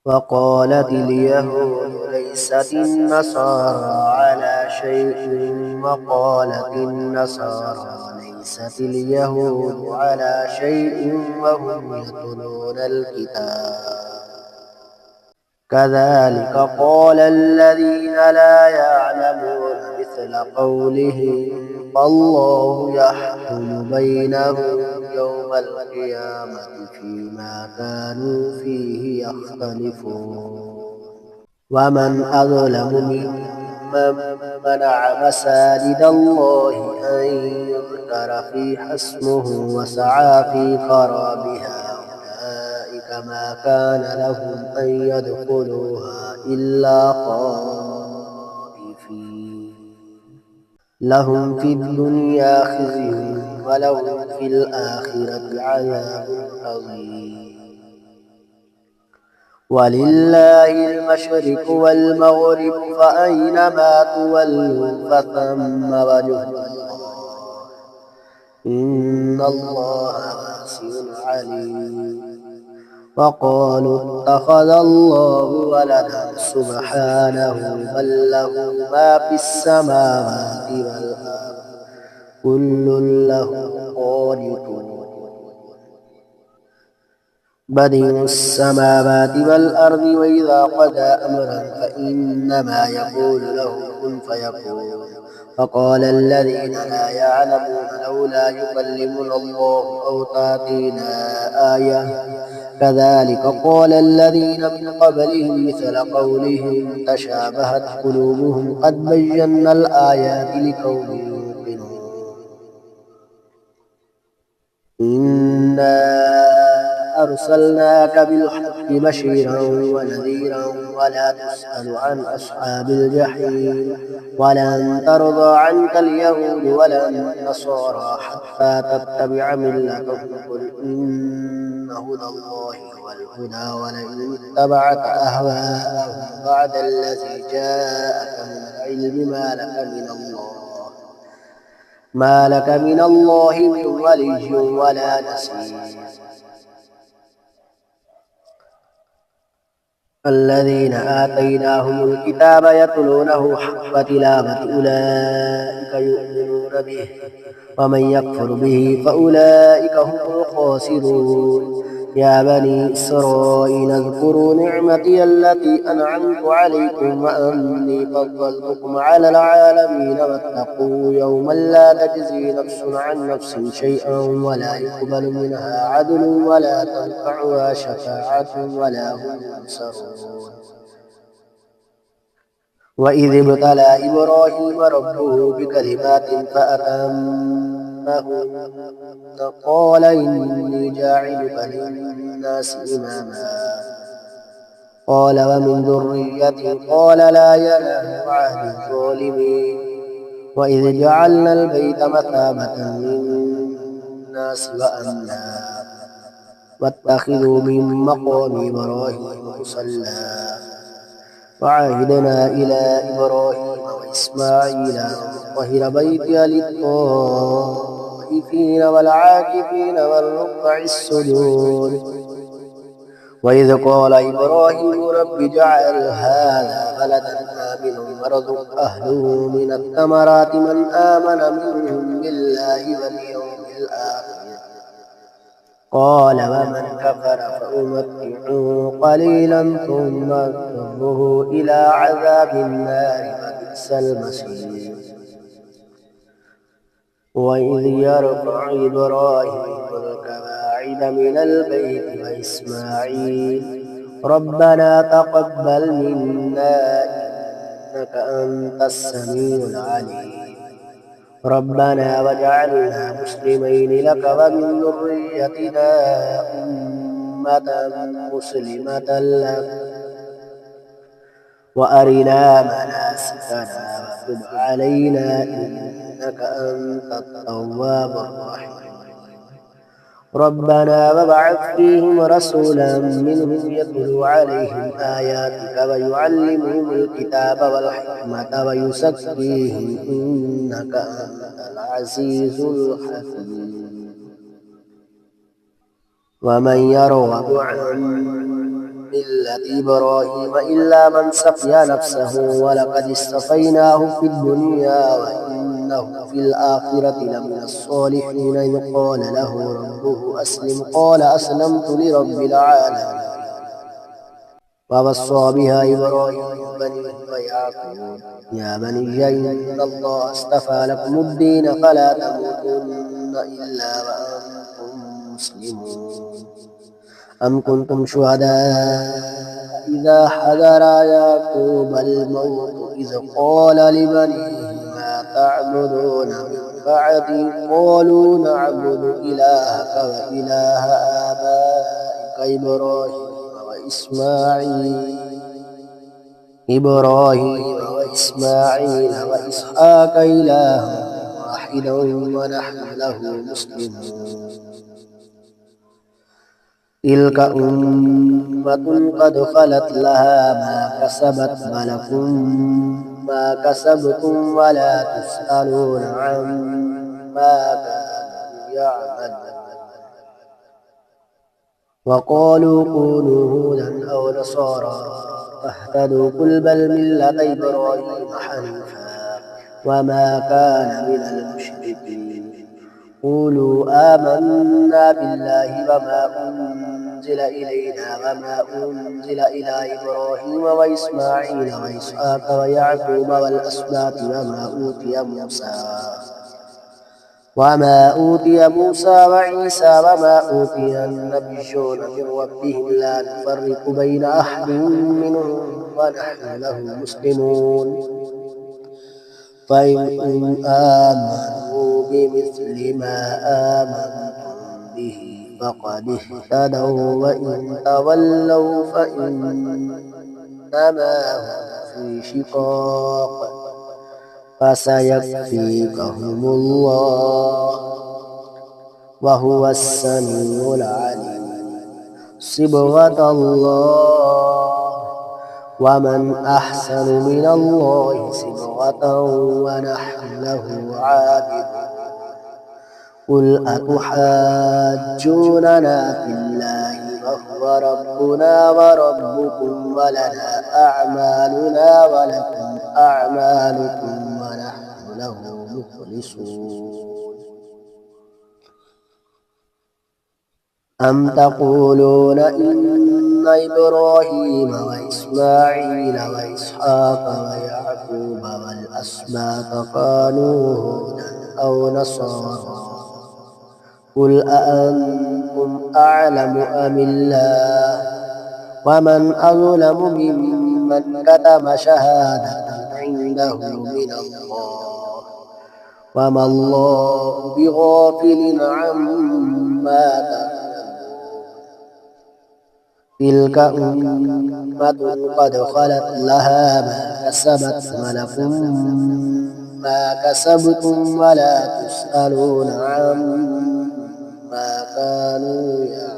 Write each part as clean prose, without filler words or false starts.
وقالت اليهود ليست النصارى على شيء وقالت النصارى ليست اليهود على شيء وهم يتلون الكتاب كذلك قال الذين لا يعلمون مثل قولهم فالله يحكم بينهم يوم القيامة فيما كانوا فيه يختلفون ومن أظلم ممن منع مساجد الله أن يذكر فيها اسمه وسعى في خرابها أولئك ما كان لهم أن يدخلوها إلا خائفين لهم في الدنيا خزي ولهم في الآخرة عذاب عظيم ولله المشرق والمغرب فأينما تولوا فثم وجه الله إن الله واسع عليم وقالوا اتخذ الله ولدا سبحانه بل له ما في السماوات والأرض كل له قانتون بديع السماوات والأرض وإذا قضى أمرا فإنما يقول له كن فيكون فقال الذين لا يعلمون لولا يكلمنا الله أو تأتينا آية كذلك قال الذين من قبلهم مثل قولهم تشابهت قلوبهم قد بينا الآيات لقوم يوقنون إنا أرسلناك بالحق بشيرا ونذيرا ولا تسأل عن أصحاب الجحيم ولن ترضى عنك اليهود ولا النصارى حتى تتبع ملتهم قل إن هدى الله هو الهدى ولئن اتبعت أهواءهم بعد الذي جاءك من العلم ما لك من الله من ولي ولا نصير الذين آتيناهم الكتاب يتلونه حق تلاوته أولئك يؤمنون به ومن يكفر به فأولئك هم الخاسرون يا بني إسرائيل اذكروا نعمتي التي أنعمت عليكم وأني فضلتكم على العالمين واتقوا يوما لا تجزي نفس عن نفس شيئا ولا يقبل منها عدل ولا تنفعها شفاعة ولا هم ينصرون وإذ ابتلى إبراهيم ربه بكلمات فأتمهن قال إني جاعلك للناس إماما قال ومن ذريتي قال لا ينال عهد الظالمين وإذ جعلنا البيت مثابة للناس وأمنا واتخذوا من مقام إبراهيم مصلى وعهدنا إلى إبراهيم وإسماعيل أن طهر بيتي للطائفين والعاكفين والركع السجود وإذ قال إبراهيم رب اجعل هذا بلدا آمنا وارزق أهله من الثمرات من آمن منهم بالله واليوم الآخر قال ومن كفر فأمتعه قليلا ثم أضطره إلى عذاب النار وبئس المصير وإذ يرفع إبراهيم القواعد من البيت وإسماعيل ربنا تقبل منا إنك أنت السميع العليم ربنا واجعلنا مسلمين لك ومن ذريتنا أمة مسلمة لك وأرنا مناسكنا وتب علينا إنك أنت التواب الرحيم ربنا وابعث فيهم رسولا منهم يتلو عليهم آياتك ويعلمهم الكتاب والحكمة ويزكيهم إنك أنت العزيز الحكيم ومن يرغب عن ملة إبراهيم إلا من سفي نفسه ولقد اصطفيناه في الدنيا وإنه في الآخرة لمن الصالحين إذ قال له ربه أسلم قال أسلمت لرب العالمين ووصى بها إبراهيم بنيه ويعقوب يا بني إن الله اصطفى لكم الدين فلا تموتن إلا وأنتم مسلمون أم كنتم شهداء إذا حضر يعقوب الموت إذ قال لبنيه ما تعبدون من بعدي قالوا نعبد إلهك وإله آبائك إبراهيم وإسماعيل وإسحاق إلها واحدا ونحن له مسلمون تلك أمة قد خلت لها ما كسبت ولكم ما كسبتم ولا تسألون عما كانوا يعملون وقالوا كونوا هودا أو نصارى تهتدوا قل بل ملة إبراهيم حنيفا وما كان من المشركين قولوا آمنا بالله وما أنزل إلينا وما أنزل إلى إبراهيم وإسماعيل وإسحاق ويعقوب والأسباط وما أوتي موسى وعيسى وما أوتي النبيون من ربهم لا نفرق بين أحد منهم ونحن له مسلمون فإن آمنوا بمثل ما آمنتم به فقد اهتدوا وإن تولوا فإنما هم في شقاق فسيكفيكهم الله وهو السميع العليم صبغة الله ومن أحسن من الله صبغة ونحن له عابدون قل أتحاجوننا في الله وهو ربنا وربكم ولنا أعمالنا ولكم أعمالكم ونحن له مخلصون أم تقولون إن إبراهيم وإسماعيل وإسحاق ويعقوب والأسباط كانوا هودا أو نصارى قل أأنتم أعلم أم الله ومن أظلم ممن كتم شهادة عنده من الله وما الله بغافل عما تعملون تلك أمة قد خلت لها ما كسبت ولكم ما كسبتم ولا تسألون عما كانوا يعملون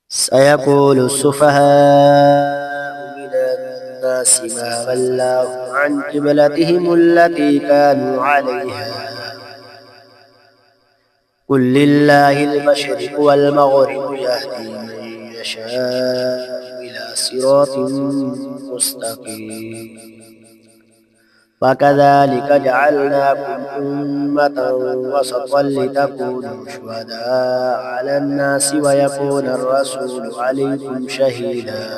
سيقول السفهاء من الناس ما ولاهم عن قبلتهم التي كانوا عليها قل لله المشرق والمغرب يهدي من يشاء إلى صراط مستقيم وكذلك جعلناكم أمة وسطا لتكونوا شهداء على الناس ويكون الرسول عليكم شهيدا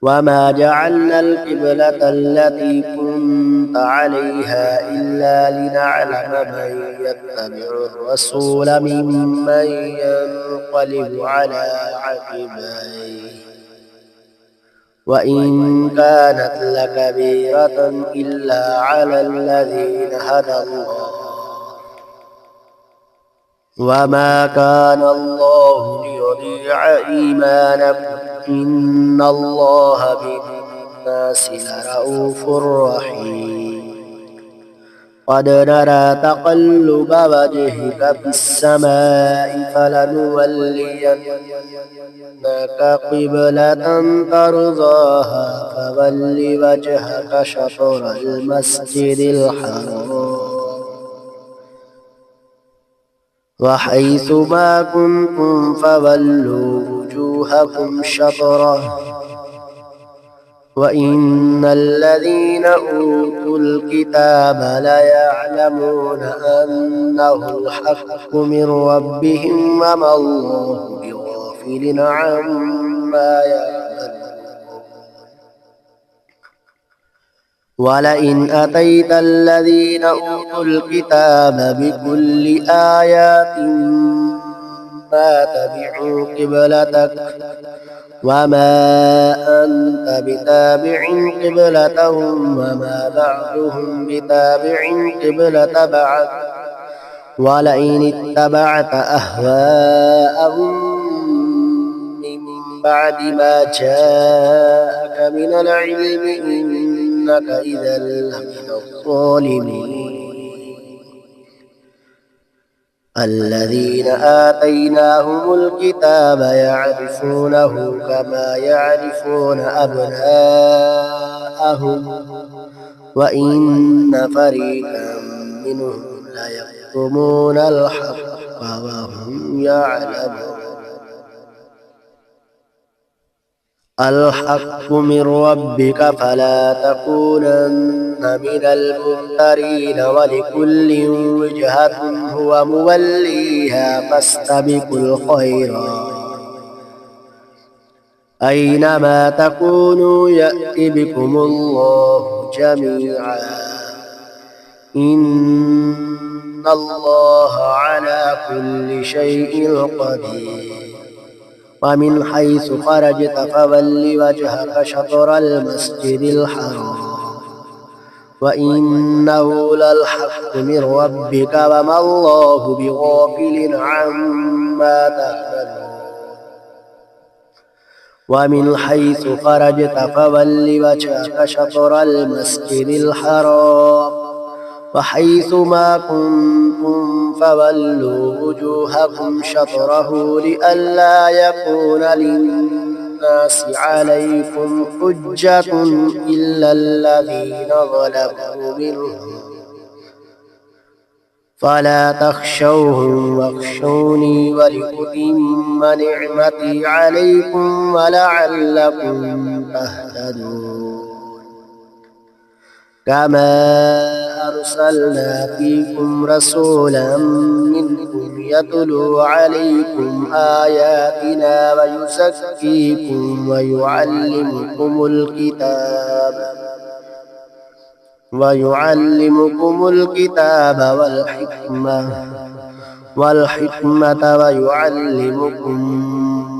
وما جعلنا القبلة التي كنت عليها إلا لنعلم من يتبع الرسول ممن ينقلب على عقبيه وإن كانت لكبيرة إلا على الذين هدى الله وما كان الله ليضيع إيمانكم إن الله بالناس لرءوف رحيم قد نرى تقلب وجهك في السماء فلنولينك قبلة ترضاها فول وجهك شطر المسجد الحرام وحيث ما كنتم فولوا وجوهكم شطرة وإن الذين أوتوا الكتاب ليعلمون أنه الحق من ربهم وما الله بغافل عما يعملون. ولئن أتيت الذين أوتوا الكتاب بكل آيات ما تبعوا قبلتك وما أنت بتابع قبلتهم وما بعضهم بتابع قبلة بعض ولئن اتبعت أهواءهم من بعد ما جاءك من العلم إنك إذا لمن الظالمين. الذين آتيناهم الكتاب يعرفونه كما يعرفون أبناءهم وإن فريقا منهم ليكتمون الحق وهم يعلمون. الحق من ربك فلا تكونن من الممترين ولكل وجهة هو موليها فاستبقوا الخيرات أينما تكونوا يأت بكم الله جميعا إن الله على كل شيء قدير. ومن حيث خرجت فول وجهك شطر المسجد الحرام وإنه للحق من ربك وما الله بغافل عما تعملون. ومن حيث خرجت فول وجهك شطر المسجد الحرام وحيث ما كنتم فولوا وجوهكم شطره لئلا يكون للناس عليكم حجة إلا الذين ظلموا منهم فلا تخشوهم واخشوني ولأتم نعمتي عليكم ولعلكم تهتدون. كما أرسلنا فيكم رسولا منكم يتلو عليكم آياتنا ويزكيكم ويعلمكم الكتاب والحكمة ويعلمكم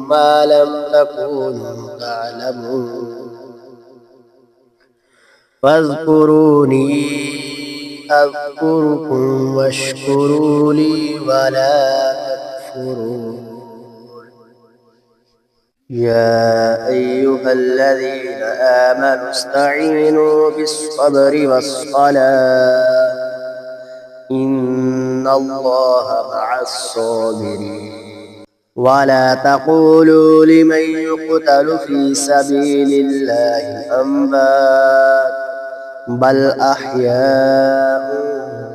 ما لم تكونوا تعلمون. فاذكروني أذكركم واشكروا لي ولا تكفرون. يا أيها الذين آمنوا استعينوا بالصبر والصلاة إن الله مع الصابرين. ولا تقولوا لمن يقتل في سبيل الله أموات بل أحياء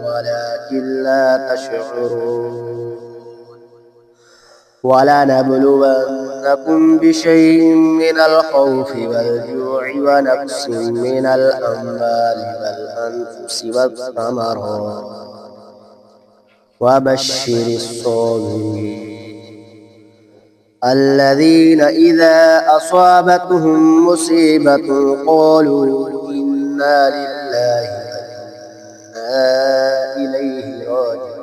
ولكن لا تشعرون. ولنبلونكم بشيء من الخوف والجوع ونقص من الأموال والأنفس والثمرات وبشر الصابرين الذين إذا أصابتهم مصيبة قالوا إنا لله وإنا إليه راجعون.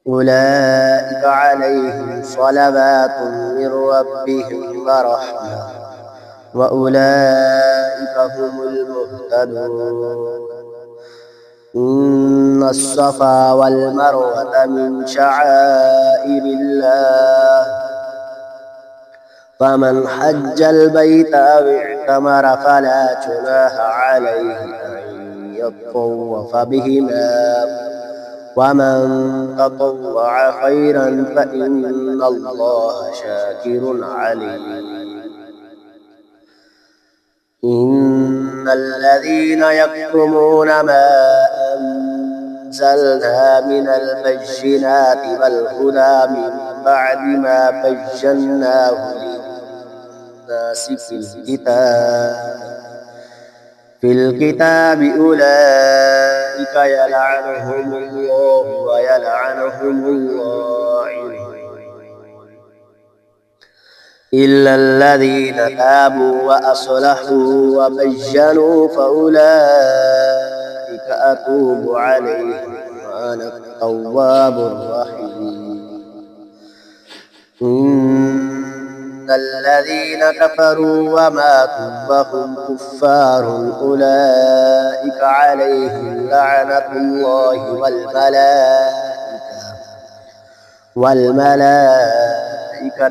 أولئك عليهم صلوات من ربهم ورحمة وأولئك هم المهتدون. إن الصفا والمروة من شعائر الله فمن حج البيت أو اعتمر فلا جناح عليه أن يطوف بهما ومن تطوع خيرا فإن الله شاكر عليم. إن الذين يكتمون ما أنزلنا من البينات والهدى من بعد ما بيناه للناس في الكتاب أولئك يلعنهم الله ويلعنهم اللاعنون إلا الذين تابوا وأصلحوا وبينوا فأولئك أتوب عليهم وأنا التواب الرحيم. إن الذين كفروا وماتوا وهم كفار أولئك عليهم لعنة الله والملائكة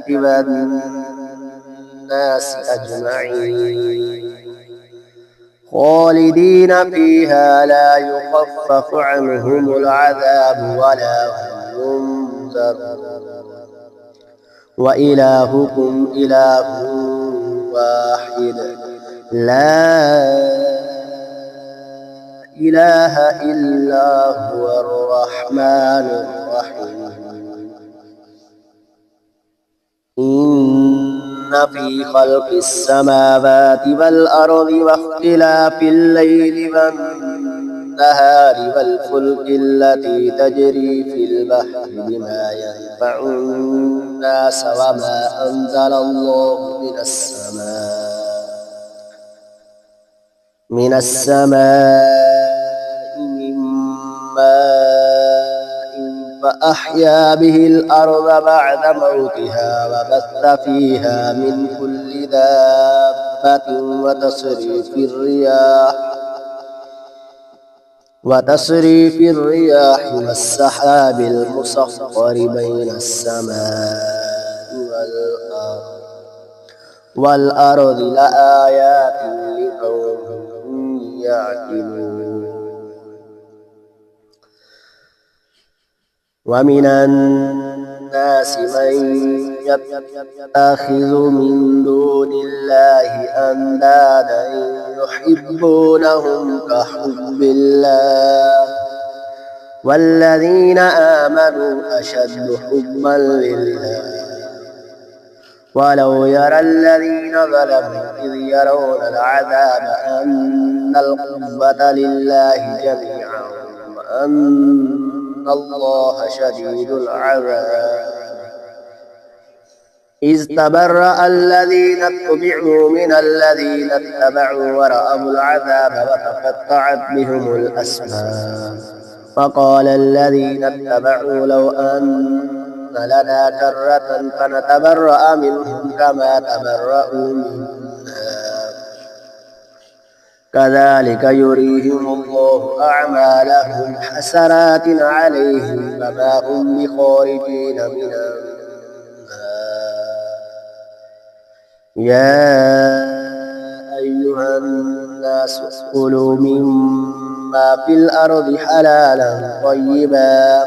والناس أجمعين خالدين فيها لا يخفف عنهم العذاب ولا هم ينذرون وإلهكم إله واحد لا إله إلا هو الرحمن الرحيم. إن في خلق السماوات والأرض واختلاف الليل والنهار والفلك التي تجري في البحر بما ينفع الناس وما أنزل الله من السماء من ماء فأحيا به الأرض بعد موتها وبث فيها من كل دابة وتصريف الرياح والسحاب المسخر بين السماء والأرض لآيات لقوم يعقلون. ومن الناس من يتخذ من دون الله أندادا يحبونهم كحب الله والذين آمنوا أشد حبا لله ولو يرى الذين ظلموا إذ يرون العذاب أن القوة لله جميعا وأن الله شديد العذاب إذ تبرأ الذين اتبعوا من الذين اتبعوا ورأوا العذاب وتقطعت بهم الأسباب فقال الذين اتبعوا لو أن لنا كرة فنتبرأ منهم كما تبرأوا منا كذلك يريهم الله أعمالهم حسرات عليهم وما هم بخارجين من النار. يا أيها الناس كلوا مما في الأرض حلالا طيبا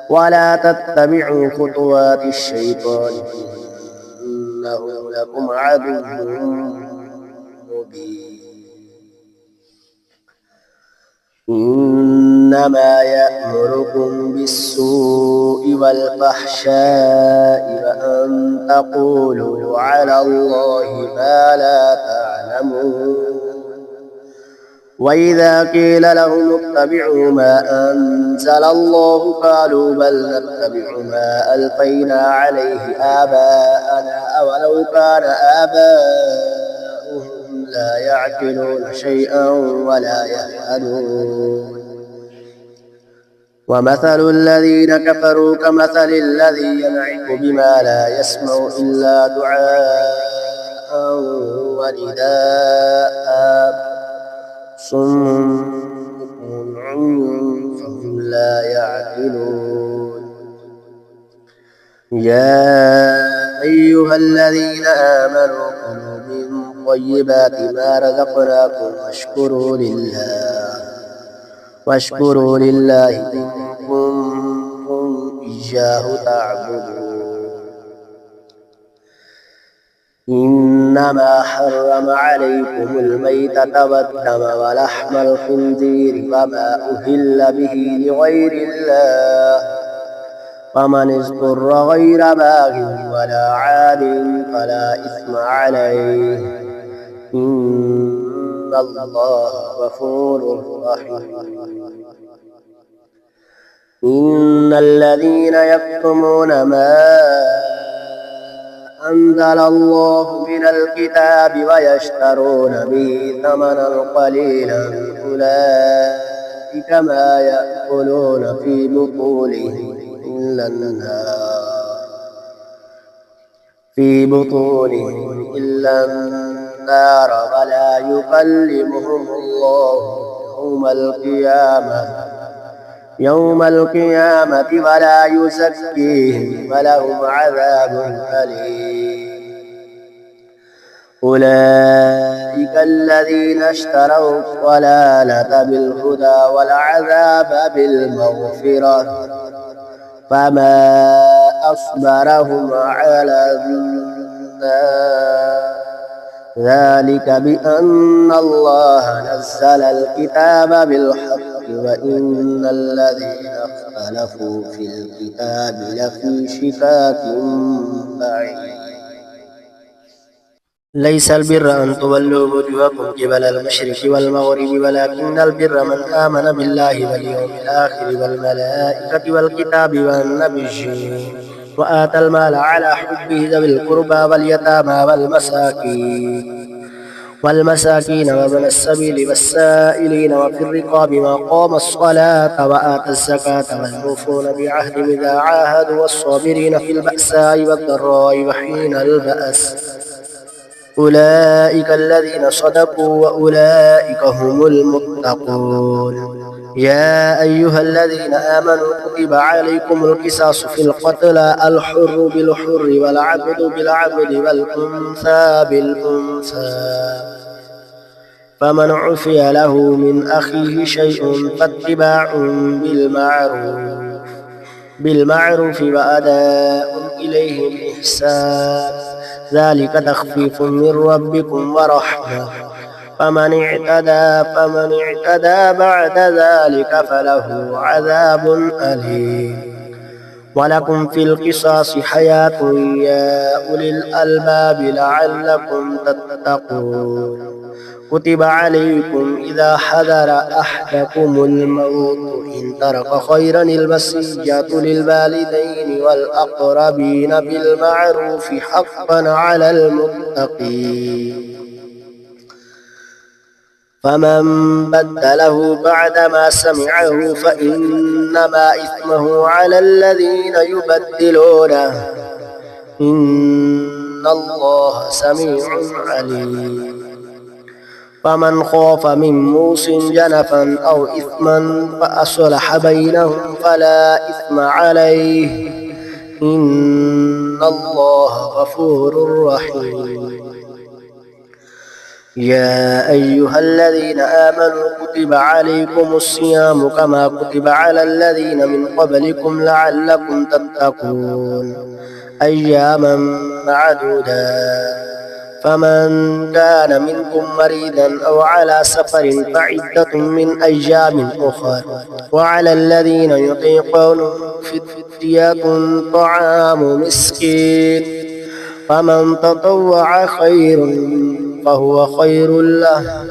ولا تتبعوا خطوات الشيطان إنه لكم عدو مبين. إنما يأمركم بالسوء والفحشاء وأن تقولوا على الله ما لا تعلمون وإذا قيل لهم اتبعوا ما أنزل الله قالوا بل نتبع ما ألفينا عليه آباءنا أولو كان آباؤهم لا يعقلون شيئا ولا يهتدون. ومثل الذين كفروا كمثل الذي ينعق بما لا يسمع إلا دعاء ونداء صم عمي فهم لا يعقلون. يا أيها الذين آمنوا كلوا من طيبات ما رزقناكم واشكروا لله إن كنتم إياه تعبدون. إن إنما حرم عليكم الميتة والدم ولحم الخنزير وما أهل به لغير الله فمن اضطر غير باغ ولا عاد فلا إثم عليه إن الله غفور رحيم. إن الذين يكتمون ما أنزل الله من الكتاب ويشترون به ثمنا قليلا أولئك ما يأكلون في بطونهم إلا النار ولا يكلمهم الله يوم القيامة ولا يزكيهم ولهم عذاب أليم. أولئك الذين اشتروا الضلالة بالهدى والعذاب بالمغفرة فما أصبرهم على النار ذلك بأن الله نزل الكتاب بالحق وإن الذين اختلفوا في الكتاب لفي شقاق بعيد. ليس البر أن تولوا وجوهكم قبل المشرق والمغرب ولكن البر من آمن بالله واليوم الآخر والملائكة والكتاب والنبيين وآتى المال على حبه ذوي القربى واليتامى والمساكين وابن السبيل والسائلين وفي الرقاب وأقام الصلاة وآتى الزكاة والموفون بعهدهم إذا عاهدوا والصابرين في البأساء والضراء وحين البأس أولئك الذين صدقوا وأولئك هم المتقون. يا أيها الذين آمنوا كتب عليكم القصاص في القتلى الحر بالحر والعبد بالعبد والأنثى بالأنثى فمن عفي له من أخيه شيء فاتباع بالمعروف وأداء إليه بإحسان ذلك تخفيف من ربكم ورحمة فمن اعتدى بعد ذلك فله عذاب أليم. ولكم في القصاص حياة يا أولي الألباب لعلكم تتقون. كتب عليكم إذا حضر أحدكم الموت إن ترك خيرا الوصية للوالدين والأقربين بالمعروف حقا على المتقين فمن بدله بعدما سمعه فإنما إثمه على الذين يبدلونه إن الله سميع عليم. فمن خاف من موص جنفا أو إثما فأصلح بينهم فلا إثم عليه إن الله غفور رحيم. يا أيها الذين آمنوا كتب عليكم الصيام كما كتب على الذين من قبلكم لعلكم تتقون أياما معدودات فمن كان منكم مريضا أو على سفر فعدة من أيام أخر وعلى الذين يطيقون فدية طعام مسكين فمن تطوع خير فهو خير له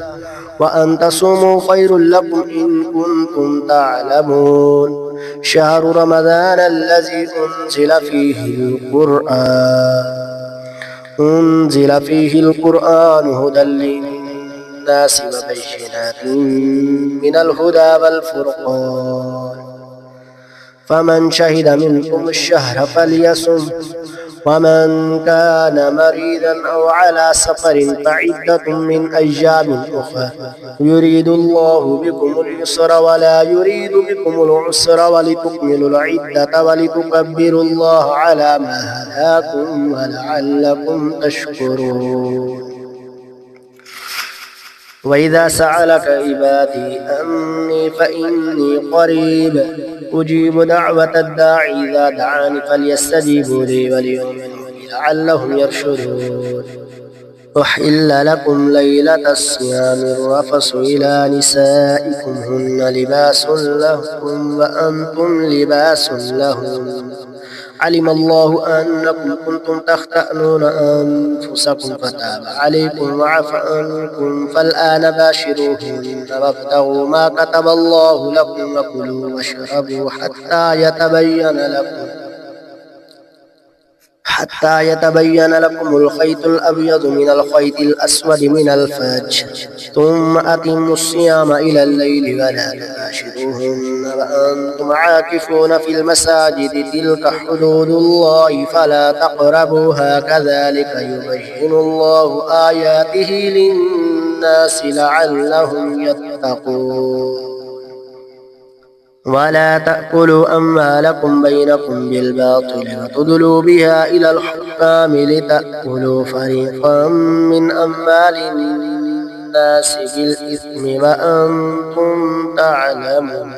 وأن تصوموا خير لكم إن كنتم تعلمون. شهر رمضان الذي أنزل فيه القرآن هدى للناس وبينات من الهدى والفرقان فمن شهد منكم الشهر فليصم ومن كان مريضا أو على سفر فعدة من أيام أخرى يريد الله بكم اليسر ولا يريد بكم العسر ولتكملوا العدة ولتكبروا الله على ما هداكم ولعلكم تشكرون. وإذا سألك عبادي أني فإني قريب أجيب دعوة الداعي إذا دعاني فليستجيبوا لي وليؤمنوا بي لعلهم يرشدون. أحل لكم ليلة الصيام الرفث إلى نسائكم هن لباس لكم وأنتم لباس لهن علم الله أنكم كنتم تختأنون أنفسكم فتاب عليكم وعفى عنكم فالآن باشروهن وابتغوا ما كتب الله لكم وكلوا واشربوا حتى يتبين لكم الخيط الأبيض من الخيط الأسود من الفجر ثم أتموا الصيام إلى الليل ولا تباشروهن وأنتم عاكفون في المساجد تلك حدود الله فلا تقربوها كذلك يبين الله آياته للناس لعلهم يتقون ولا تأكلوا أموالكم بينكم بالباطل وتدلوا بها إلى الحكام لتأكلوا فريقا من أموال الناس بالإثم وأنتم تعلمون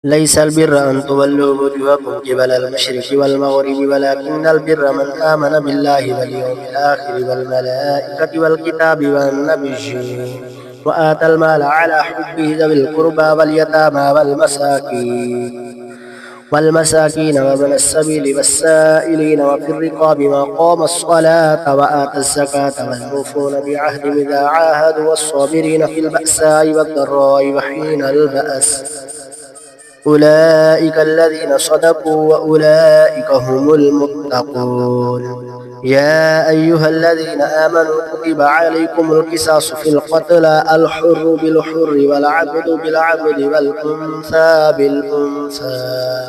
ليس البر أن تولوا وجوهكم قبل المشرق والمغرب ولكن البر من آمن بالله واليوم الآخر والملائكة والكتاب والنبيين وآتى المال على حبه ذوي القربى واليتامى والمساكين وابن السبيل والسائلين وفي الرقاب وأقام الصلاة وآتى الزكاة والموفون بعهدهم إذا عاهدوا والصابرين في البأساء والضراء وحين البأس أولئك الذين صدقوا وأولئك هم المتقون يا أيها الذين آمنوا كتب عليكم القصاص في القتلى الحر بالحر والعبد بالعبد والأنثى بالأنثى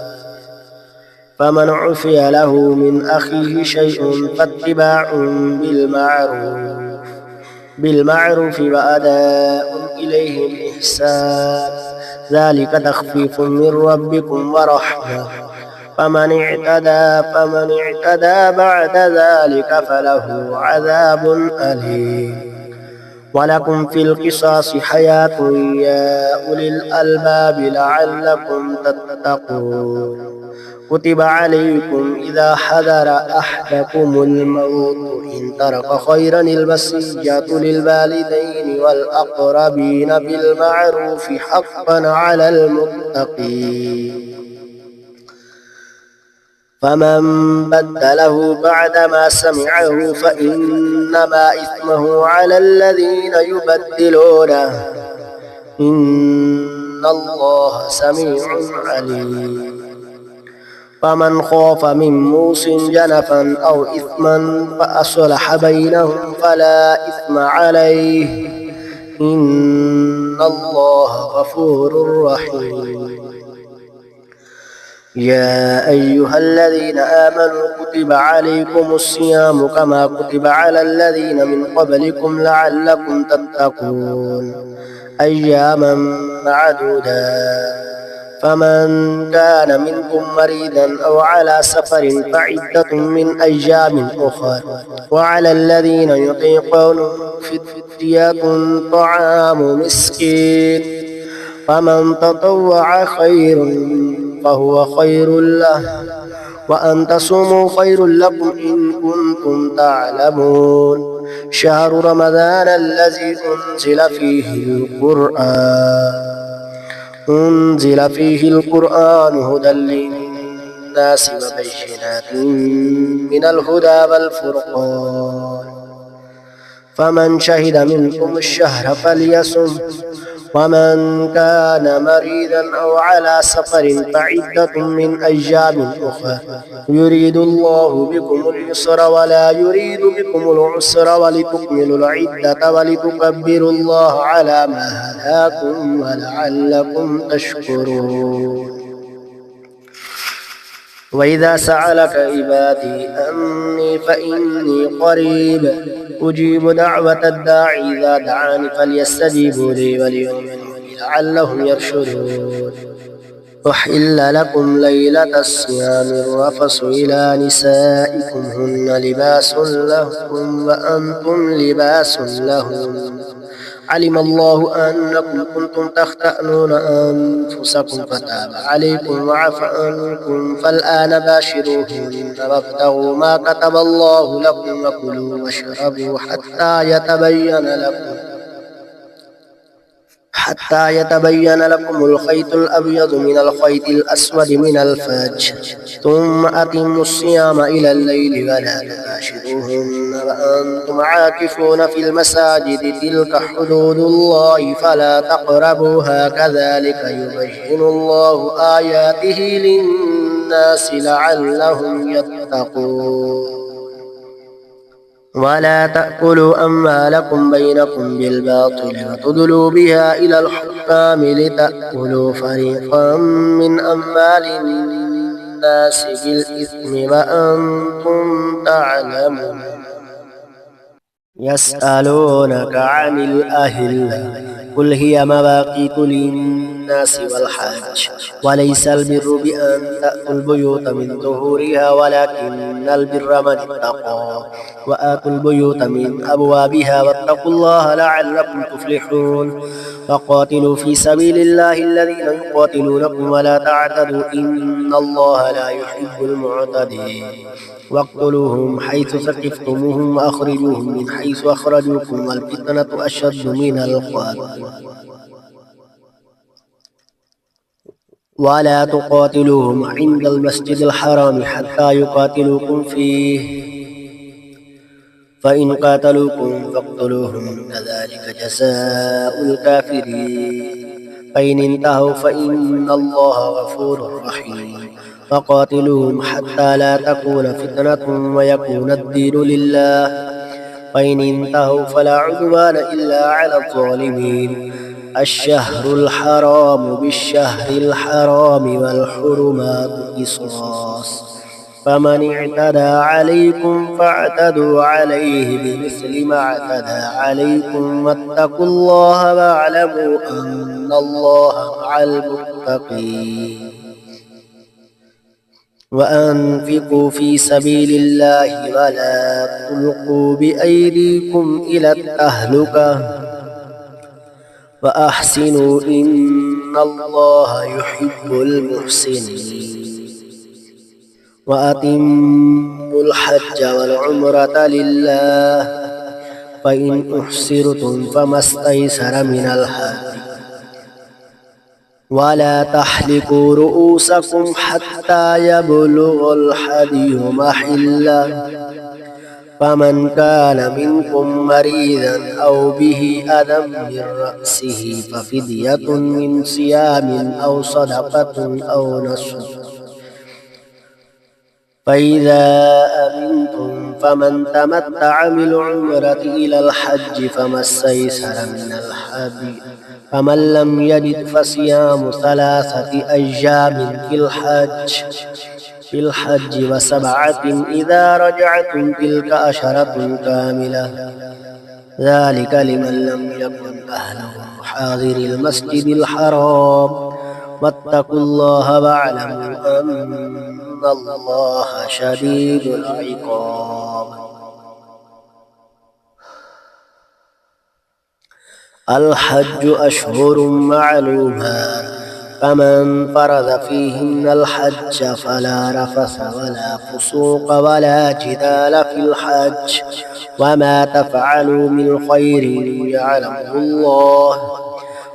فمن عفي له من أخيه شيء فاتباع بالمعروف وأداء إليه بإحسان ذلك تخفيف من ربكم ورحمة فمن اعتدى بعد ذلك فله عذاب أليم ولكم في القصاص حياة يا أولي الألباب لعلكم تتقون كتب عليكم إذا حضر أحدكم الموت إن ترك خيرا الوصية للوالدين والأقربين بالمعروف حقا على المتقين فمن بدله بعدما سمعه فإنما إثمه على الذين يبدلونه إن الله سميع عليم فمن خاف من موص جنفا أو إثما فأصلح بينهم فلا إثم عليه إن الله غفور رحيم يا أيها الذين آمنوا كتب عليكم الصيام كما كتب على الذين من قبلكم لعلكم تتقون أياما معدودات فمن كان منكم مريضا أو على سفر فعدة من أيام أخر وعلى الذين يطيقون فدية طعام مسكين فمن تطوع خير فهو خير له وأن تصوموا خير لكم إن كنتم تعلمون شهر رمضان الذي أنزل فيه القرآن هدى للناس وبينات من الهدى والفرقان فمن شهد منكم الشهر فليصم ومن كان مريضا أو على سفر فعدة من أيام أخرى يريد الله بكم اليسر ولا يريد بكم العسر ولتكملوا العدة ولتكبروا الله على ما هداكم ولعلكم تشكرون وإذا سألك عبادي أني فإني قريب أجيب دعوة الداعي إذا دعاني فليستجيبوا لي وليؤمنوا بي لعلهم يرشدون أحل لكم ليلة الصيام الرفث إلى نسائكم هن لباس لكم وأنتم لباس لهن علم الله أنكم كنتم تختأنون أنفسكم فتاب عليكم وعفى عنكم فالآن باشروهن وابتغوا ما كتب الله لكم وكلوا واشربوا حتى يتبين لكم الخيط الأبيض من الخيط الأسود من الفجر ثم أتموا الصيام إلى الليل ولا تباشروهن وأنتم عاكفون في المساجد تلك حدود الله فلا تقربوها كذلك يبين الله آياته للناس لعلهم يتقون ولا تأكلوا أموالكم بينكم بالباطل وتدلوا بها إلى الحكام لتأكلوا فريقا من أموال الناس بالإثم وأنتم تعلمون يسألونك عن الأهلة قل هي مواقيت للناس والحج وليس البر بأن تأتوا البيوت من ظهورها ولكن البر من اتقى وآتوا البيوت من أبوابها واتقوا الله لعلكم تفلحون فقاتلوا في سبيل الله الذين يقاتلونكم ولا تعتدوا إن الله لا يحب المعتدين واقتلوهم حيث ثقفتموهم وأخرجوهم من حيث أخرجوكم والفتنة أشد من القتل ولا تقاتلوهم عند المسجد الحرام حتى يقاتلوكم فيه فإن قاتلوكم فاقتلوهم كذلك جزاء الكافرين فإن انتهوا فإن الله غفور رحيم فقاتلوهم حتى لا تكون فتنة ويكون الدين لله فإن انتهوا فلا عدوان إلا على الظالمين الشهر الحرام بالشهر الحرام والحرمات قصاص فمن اعتدى عليكم فاعتدوا عليه بمثل ما اعتدى عليكم واتقوا الله واعلموا أن الله مع المتقين وأنفقوا في سبيل الله ولا تلقوا بأيديكم إلى التهلكة وأحسنوا إن الله يحب المحسنين وأتموا الحج والعمرة لله فإن أحصرتم فما استيسر من الهدي ولا تحلقوا رؤوسكم حتى يبلغ الهدي محله فمن كان منكم مريضا أو به أذى من رأسه ففدية من صيام أو صدقة أو نسك فإذا أمنتم فمن تمتع بالعمرة إلى الحج فما استيسر من الهدي فمن لم يجد فصيام 3 أيام في الحج وسبعة إذا رجعتم تلك 10 كاملة ذلك لمن لم يكن أهله حاضر المسجد الحرام واتقوا الله واعلموا أن الله شديد العقاب الحج أشهر معلومات فمن فرض فيهن الحج فلا رفث ولا فسوق ولا جدال في الحج وما تفعلوا من خير يعلمه الله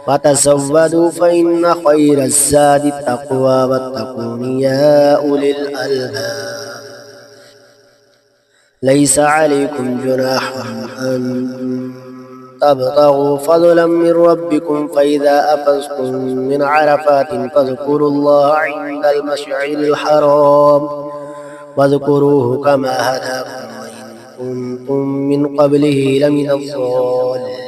وتزودوا فإن خير الزاد التقوى واتقون يا أولي الألباب ليس عليكم جناح أن تبتغوا فضلا من ربكم فإذا أفضتم من عرفات فاذكروا الله عند المشعر الحرام واذكروه كما هداكم وإن كنتم من قبله لمن الضالين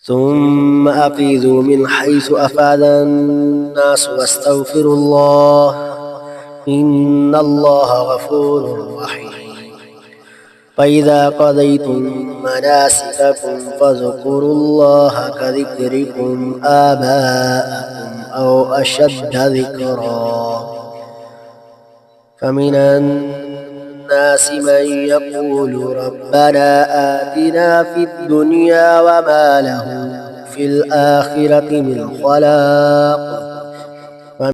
ثم أفيضوا من حيث أفاض الناس واستغفروا الله إن الله غفور رحيم فإذا قضيتم مناسككم فاذكروا الله كذكركم آباءكم أو أشد ذكرا فمن الناس من يقول ربنا آتنا في الدنيا وما له في الآخرة من خلاق